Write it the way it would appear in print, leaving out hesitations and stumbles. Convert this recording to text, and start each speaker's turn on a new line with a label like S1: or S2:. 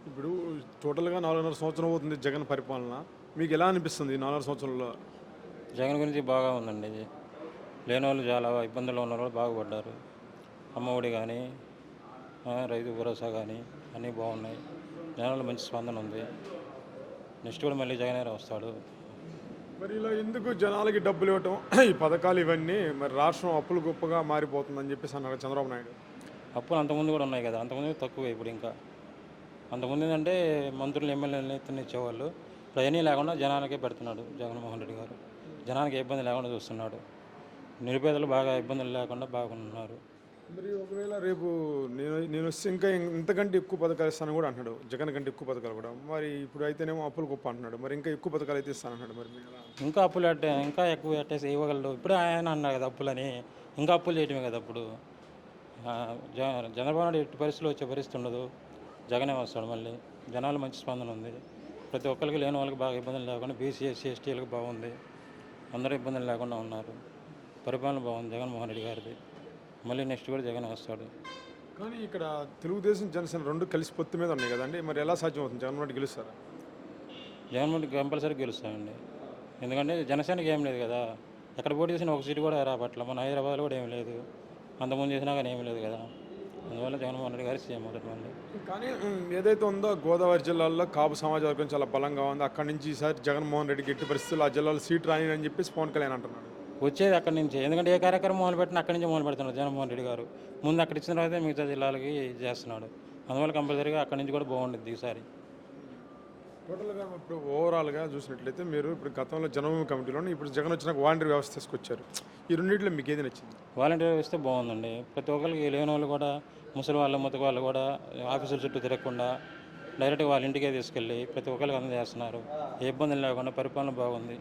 S1: ఇప్పుడు టోటల్‌గా 4.5 సంవత్సరం అవుతుంది జగన్ పరిపాలన. మీకు ఎలా అనిపిస్తుంది ఈ 4.5 సంవత్సరంలో?
S2: జగన్ గురించి బాగా ఉందండి ఇది. లేనోళ్ళు చాలా ఇబ్బందుల్లో ఉన్నోళ్ళు బాగుపడ్డారు. అమ్మఒడి కానీ, రైతు భరోసా కానీ అన్నీ బాగున్నాయి. జనాల్లో మంచి స్పందన ఉంది. నెక్స్ట్ కూడా మళ్ళీ జగనే వస్తాడు.
S1: మరి ఇలా ఎందుకు జనాలకి డబ్బులు ఇవ్వటం, ఈ పథకాలు ఇవన్నీ మరి రాష్ట్రం అప్పులు గొప్పగా మారిపోతుందని చెప్పేసి అన్నారు చంద్రబాబు నాయుడు.
S2: అప్పులు అంతకుముందు కూడా ఉన్నాయి కదా, అంతకుముందు తక్కువే ఇప్పుడు ఇంకా. అంతకుముందు ఏంటంటే మంత్రులు ఎమ్మెల్యేలు ఎత్తున ఇచ్చేవాళ్ళు. ఇప్పుడు అవన్నీ లేకుండా జనాలకే పెడుతున్నాడు జగన్మోహన్ రెడ్డి గారు. జనానికి ఏ ఇబ్బంది లేకుండా చూస్తున్నాడు. నిరుపేదలు బాగా ఇబ్బందులు లేకుండా బాగున్నారు.
S1: మరి ఒకవేళ రేపు నేను వస్తే ఇంకా ఇంతకంటే ఎక్కువ పథకాలు ఇస్తాను కూడా అంటున్నాడు. జగన్ కంటే ఎక్కువ పథకాలు కూడా. మరి ఇప్పుడు అయితేనేమో అప్పులు గొప్ప అంటున్నాడు. మరి ఇంకా ఎక్కువ పథకాలు అయితే ఇస్తానంటున్నాడు. మరి మీరు ఎలా?
S2: ఇంకా అప్పులు ఇంకా ఎక్కువ కట్టేసి ఇవ్వగలడు. ఇప్పుడే ఆయన అన్నారు కదా అప్పులని, ఇంకా అప్పులు చేయటమే కదా అప్పుడు. ఆ, చంద్రబాబు నాయుడు ఎట్టి పరిస్థితుల్లో వచ్చే పరిస్థితి ఉండదు. జగనే వస్తాడు మళ్ళీ. జనాలు మంచి స్పందన ఉంది. ప్రతి ఒక్కరికి లేని వాళ్ళకి బాగా ఇబ్బందులు లేకుండా బీసీ ఎస్సీ ఎస్టీలకు బాగుంది. అందరూ ఇబ్బందులు లేకుండా ఉన్నారు. పరిపాలన బాగుంది జగన్మోహన్ రెడ్డి గారిది. మళ్ళీ నెక్స్ట్ కూడా జగన్ వస్తాడు.
S1: కానీ ఇక్కడ తెలుగుదేశం జనసేన రెండు కలిసి పొత్తు మీద ఉన్నాయి కదండి. మరి ఎలా సాధ్యం అవుతుంది? జగన్మోహన్ రెడ్డి గెలుస్తారా?
S2: జగన్మోహన్ రెడ్డి కంపల్సరీ గెలుస్తామండి. ఎందుకంటే జనసేనకి ఏం లేదు కదా. ఎక్కడ పోటీ చేసినా ఒక సీటు కూడా రాబట్ల. మన హైదరాబాద్లో కూడా ఏం లేదు. అంతకుముందు చేసినా కానీ ఏమీ లేదు కదా. అందువల్ల జగన్మోహన్ రెడ్డి గారు సీఎం అవుతాడు మళ్ళీ.
S1: కానీ ఏదైతే ఉందో గోదావరి జిల్లాలో కాపు సమాజ వర్గం చాలా బలంగా ఉంది. అక్కడి నుంచి ఈసారి జగన్మోహన్ రెడ్డికి ఎట్టి పరిస్థితుల్లో ఆ జిల్లాలో సీట్ రాని అని చెప్పేసి పవన్ కళ్యాణ్ అంటున్నాడు.
S2: వచ్చేది అక్కడి నుంచి. ఎందుకంటే ఏ కార్యక్రమం మొదలుపెట్టినా అక్కడి నుంచి మొదలు పెడుతున్నాడు జగన్మోహన్ రెడ్డి గారు. ముందు అక్కడ ఇచ్చిన తర్వాత మిగతా జిల్లాలకి చేస్తున్నాడు. అందువల్ల కంపల్సరీగా అక్కడి నుంచి కూడా బాగుంటుంది ఈసారి.
S1: టోటల్గా ఇప్పుడు ఓవరాల్గా చూసినట్లయితే మీరు ఇప్పుడు గతంలో జనభూమి కమిటీలోనే ఇప్పుడు జగన్ వచ్చినాక వాలంటీర్ వ్యవస్థ తీసుకొచ్చారు. ఈ రెండింటిలో మీకు ఏది నచ్చింది?
S2: వాలంటీర్ వ్యవస్థ బాగుందండి. ప్రతి ఒక్కరికి లేని వాళ్ళు కూడా, ముసలి వాళ్ళు ముతక వాళ్ళు కూడా ఆఫీసుల చుట్టూ తిరగకుండా డైరెక్ట్గా వాళ్ళ ఇంటికే తీసుకెళ్ళి ప్రతి ఒక్కరికి అందజేస్తున్నారు. ఏ ఇబ్బందులు లేకుండా పరిపాలన బాగుంది.